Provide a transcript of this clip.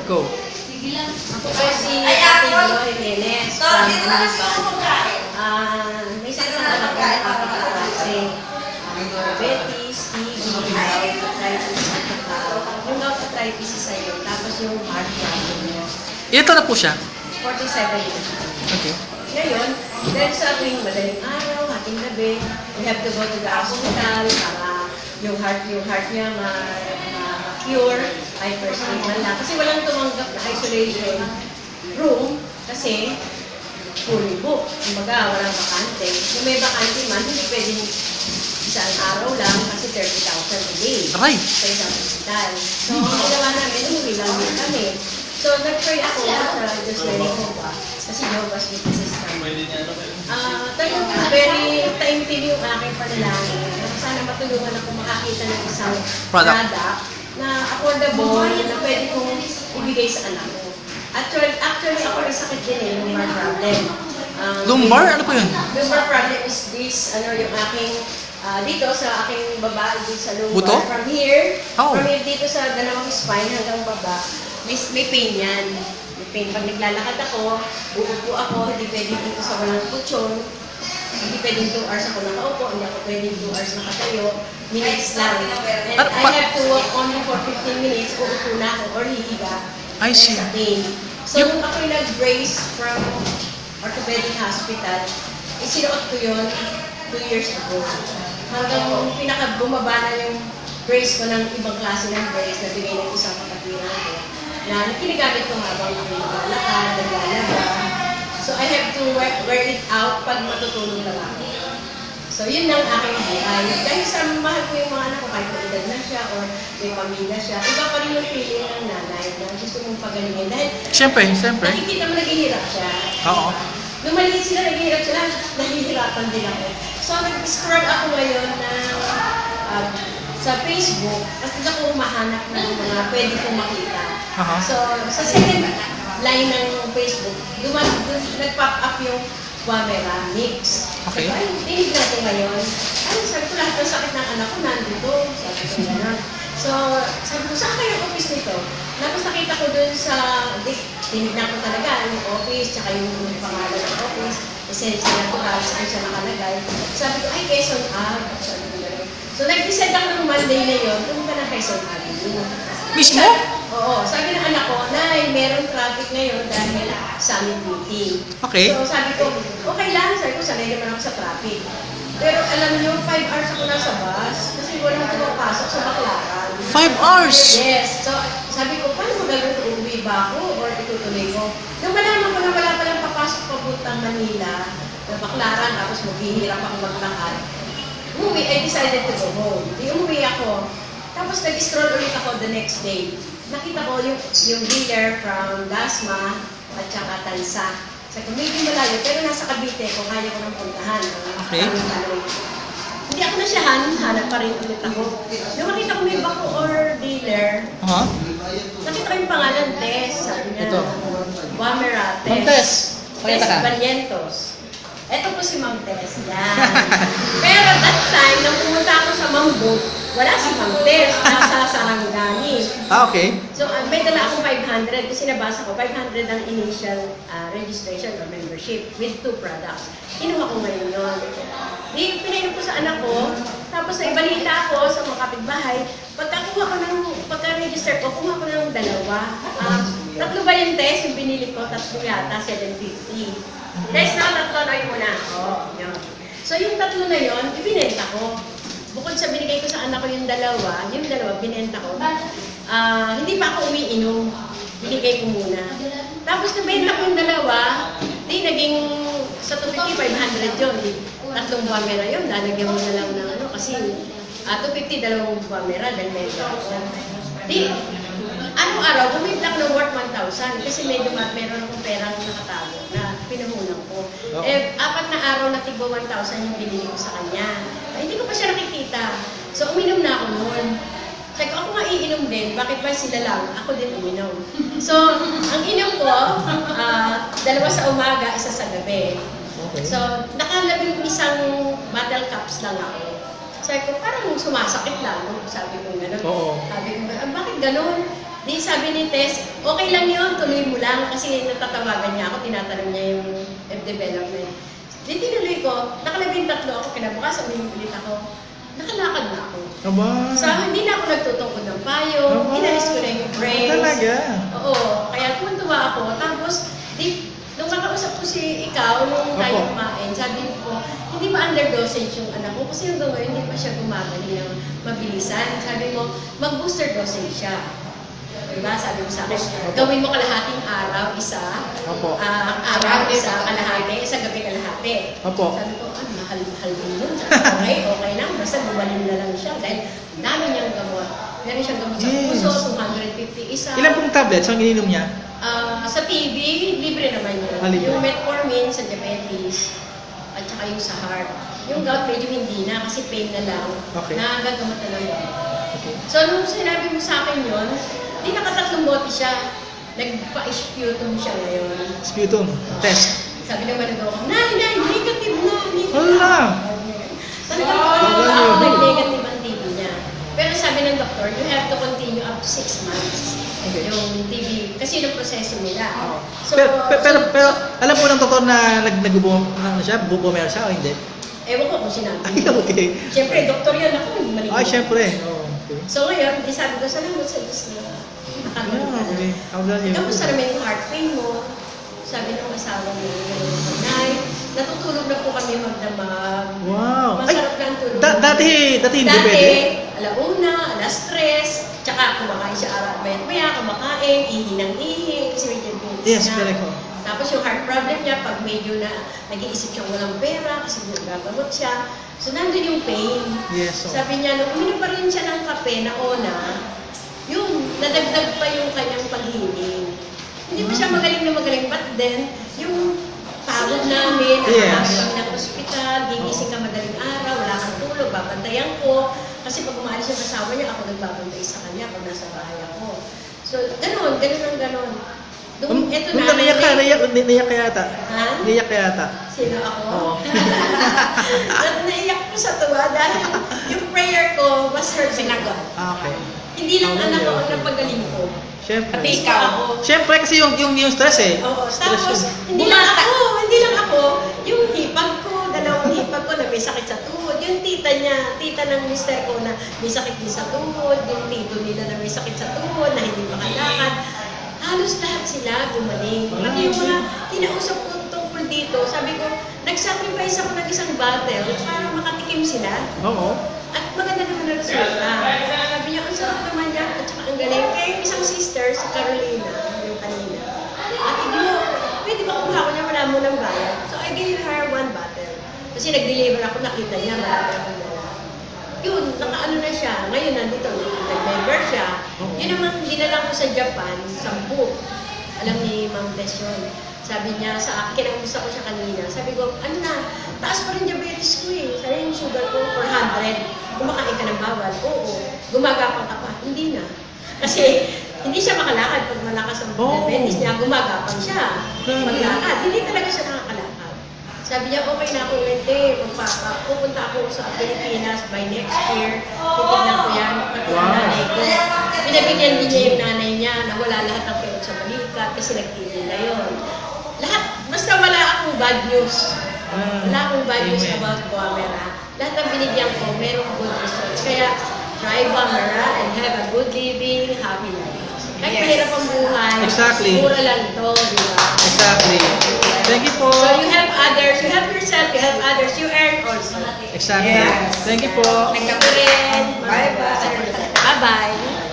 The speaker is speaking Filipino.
Go. Ako po si Ate Glory Menes from Manila. May isang anak ko na kasi diabetes, TB, gout arthritis, yung gout arthritis isa yun. Tapos yung heart problem niya. Ilan taon na po siya? 47 years. Okay. Ngayon, dahil sa tuwing madaling araw, hating gabi, we have to go to the hospital para yung heart niya ma-cure, hyperstate man lang. Kasi walang tumanggap na isolation room kasi fully booked. Kumbaga, walang bakante. Kung may bakante man, hindi pwedeng isang araw lang kasi 30,000 a day Aray! sa isang hospital. So, ang ginawa namin, umuwi lang din kami. So, nag-pray ako sa Diyos na Jehovah kasi Jehovah's Witnesses kami. Talagang very taimtim yung aking panalangin. Sana matulungan ako makakita ng isang product na affordable na pwede kong ibigay sa anak ko. Actually ako may sakit din lumbar problem. Lumbar? Ano po yun? Lumbar problem is this, yung aking, dito sa aking baba, dito sa lumbar. Buto? From here, Oh. from here dito sa dalawang spine hanggang baba, may pain yan. May pain. Pag naglalakad ako, uupo ako, hindi pwedeng dito sa walang kutsyon. Hindi pwedeng 2 hours ako nakaupo, hindi ako pwedeng 2 hours nakatayo. Minutes lang. And I have to walk only for 15 minutes, uupo na ako or hihiga. I see. Pain. So, nung ako'y nag-brace from orthopedic hospital, isinuot ko yun 2 years ago. Hanggang pinaka-bumaba na yung brace ko ng ibang klase ng brace na bigay ng isang kapatiran ko. Na kinigamit ko habang ako naglalakad, naglalaba. So, I have to wear it out pag matutulog lang ako. So, yun ang aking buhay. Dahil sa mahal ko yung mga anak ko, kahit edad na siya or may pamilya siya, iba pa rin yung feeling ng nanay na gusto mong pagalingin. Dahil Siyempre. nakikita mo naghihirap siya. Oo. Nung maliit sila, naghihirap sila, nahihirapan din ako. So, nag-scroll ako ngayon na sa Facebook, at gusto ko mahanap ng mga pwede kong makita. So, sa second line ng Facebook, nag-pop up yung Wamera mix. Okay. So, ay, tinig natin ngayon. Ay, sabi ko, lahat ng sakit ng anak ko nandito. Sabi ko gano'n. So, sabi ko, saan kayo office nito? Tapos nakita ko dun sa, tinignan ko talaga yung office, tsaka yung pangalan ng office, Essential Natural, saan siya nakalagay. Sabi ko, ay, Quezon Ave. Sabi ko gano'n. So, nag-decide ako ng Monday na yun, pumunta ng Quezon Avenue. Mismo? Oo. Sabi ng anak ko, Nay, meron traffic ngayon dahil summit meeting. Okay. So, sabi ko, okay lang. Sabi ko, sanay naman ako sa traffic. Pero alam niyo, 5 hours ako nasa bus kasi walang pumapasok sa Baclaran. 5 hours? Yes. So, sabi ko, paano magagawin? Uuwi ba ako or itutuloy ko? Nung malaman ko na wala palang papasok papuntang Manila, na Baclaran, tapos maghihirap ako maglakad, I decided to go home. Di umuwi ako. Tapos nag-stroll ulit ako the next day. Nakita ko yung dealer from Dasma at saka Tansa. Sabi ko, medyo malayo, pero nasa Cavite ko, kaya ko nang puntahan. Okay. Hindi ako hanap pa rin ulit ako. Nung makita ko may bako or dealer, nakita ko yung pangalan, Tess. Sabi niya, Ito. Wamera, Ma'am Tess, pakita ka. Barrientos. Ito po si Ma'am Tess. Yan. Pero that time, nung pumunta ako sa Mambo, wala si Ma'am Tess. Nasa Sarangani. Okay. So, may dala akong 500 kasi nabasa ko, 500 ang initial registration or membership with 2 products. Kinuha ko ngayon yun. Di, pinainom ko sa anak ko, tapos naibalita ako sa mga kapitbahay. Pagka-register ko, kuha ko ng 2. Tatlo ba yung test? Yung binili ko, tatlo yata, 750. Test na, tatlo na yun muna. Yun. So, yung 3 na yun, ibinenta ko. Bukod sa binigay ko sa anak ko yung 2, binenta ko. Hindi pa ako umiinom. Binigay ko muna. Tapos nabenta ko yung 2, di naging sa 250, 500 yun. 3 Wamera yun, lalagyan mo na lang ng kasi 250, 2 Wamera, dahil medyo ako. Di, araw-araw, bumibla ko ng worth 1,000 kasi medyo meron akong perang nakatago na pinahunan ko. 4 na araw na tigbo 1,000 yung binili ko sa kanya. Hindi ko pa siya nakikita. So, uminom na ako noon. Sabi ko, ako nga iinom din. Bakit ba sila lang? Ako din uminom. So, ang inom ko, 2 sa umaga, 1 sa gabi. Okay. So, nakalabing isang bottle caps lang ako. Sabi ko, parang sumasakit lang. No? Sabi ko gano'n. Oo. Sabi ko, bakit gano'n? Di sabi ni Tess, okay lang yun, tuloy mo lang. Kasi natatawagan niya ako, tinatanong niya yung development. Di tinuloy ko, nakalabing 3 ako, kinabukasan ulit ako. Nakalakad na ako. Aba. So, hindi na ako nagtutungkod ng payo, Aba. inalis ko na yung brains. Talaga? Oo, kaya tuwan-tuwa ako. Tapos, nung makausap ko si ikaw, nung tayo Opo. kumain, sabi ko, hindi ba underdosage yung anak ko? Kasi hanggang ngayon, hindi pa siya gumagaling ng mabilisan. Sabi mo, mag-booster dosage siya. Diba? Sabi mo sa akin, gawin mo kalahating araw, isa. Opo. Araw, isa, kalahati, isa gabi kalahati. Opo. Sabi ko, mahal din yun. Okay lang. Basta bumaling na lang siya. Dahil ang dami niyang gamot. Meron siyang gamot sa Yes. puso, 250 isa. Ilan pong tablets ang ininom niya? Sa TB, libre naman yun. Ah, libre. Yung metformin sa diabetes, at saka yung sa heart. Yung gout, medyo hindi na kasi pain na lang. Okay. Nagagamot na lang yun. Okay. So, nung sinabi mo sa akin yun, di nakatatlong bote siya. Nagpa-sputum siya ngayon. Sputum. Test. Sabi naman ng ako, Nay, negative na. Hala! Talagang nag-negative ang TB niya. Pero sabi ng doktor, you have to continue up to 6 months. Okay. Yung TB. Kasi yung proseso nila. Oo. So, Pero, alam po ng doktor na ano siya, bumero siya o hindi? ewan ko kung sinabi. Ay, okay. Siyempre, doktor yan ako, mali. Ay, syempre. Oh, okay. So ngayon, sabi ko, salamat sa Diyos na nakagaling ka Yeah, okay. na. I'm glad you. Kamusta naman yung heart pain mo? Sabi ng asawa niya, Nay, natutulog na po kami magdamag. Wow. Ay, Masarap lang tulog. dati hindi pwede. alauna, alas 3, tsaka kumakain siya araw maya, kumakain, ihi ng ihi, kasi may diabetes Yes, na. correct po. Tapos yung heart problem niya, pag medyo na nag-iisip siyang walang pera, kasi gagamot siya, so nandun yung pain. Yes, so. Sabi niya, nung uminom pa rin siya ng kape na ona, yung nadagdag pa yung kanyang paghiling. Hindi pa siya magaling na magaling, but then, yung pagod namin, Yes. nakakami kami ng ospital, gigising ka madaling araw, wala kang tulog, babantayan ko. Kasi pag umalis yung asawa niya, ako nagbabantay sa kanya pag nasa bahay ako. So, ganun. Eto Nung na. naiyak ka yata. Ha? Naiyak ka yata. Sino ako? Oo. Naiyak ko sa tuwa dahil yung prayer ko was heard sinagot. Ah, okay. Hindi lang Oh, anak ko ang okay. napagaling ko. Syempre. Pati ikaw. Syempre kasi yung stress eh. Oo. Stress Tapos, yun. hindi lang ako, yung hipag ko, dalawang hipag ko na may sakit sa tuhod. Yung tita ng mister ko na may sakit din sa tuhod, yung tito nila na may sakit sa tuhod, na hindi makalakad. Halos lahat sila gumaling. Pati yung mga kinausap ko tungkol dito, sabi ko, nag-sacrifice ako ng isang battle para makatikim sila. Oo. At maganda naman ang resulta. Sabi niya, ang sarap naman niya, at saka ang galing. Kaya yung isang sister, si Carolina, yung kanina, ate mo, pwede ba kumuha ko niya, wala mo ng bayad. So I gave her 1 bottle. Kasi nag-deliver ako, nakita niya, marami akong dala. Yun, nakaano na siya. Ngayon nandito, nag-member siya. Yun naman, dinala ko sa Japan, 10. Alam ni Ma'am Bess yun. Sabi niya sa akin, kinamusta ko siya kanina. Sabi ko, ano na, taas pa rin diabetes ko eh. Sabi yung sugar ko, 400. Kumakain ka ng bawal? Oo. Gumagapang ka pa? Hindi na. Kasi, hindi siya makalakad pag malakas ang diabetes niya. Gumagapang siya. Maglakad. Hindi talaga siya nakakalakad. Sabi niya, okay na ako ulit pupunta ako sa Pilipinas by next year. Titignan ko yan. Pati Wow. nanay ko. Pinabigyan din niya yung nanay niya na wala lahat ng pera sa balikat kasi nagtigil na yun. Lahat, basta wala akong bad news. Wala akong bad news Amen. about Guamera. Lahat ng binigyan ko, merong good results. Kaya, try Guamera and have a good living, happy life. Kahit Yes. mahirap ang buhay, Exactly. mura lang ito, di ba? Exactly. Thank you po. So you have others, you have yourself, you have others, you earn also. Exactly. Yes. Thank you po. Nagkape rin. Bye-bye. Bye-bye.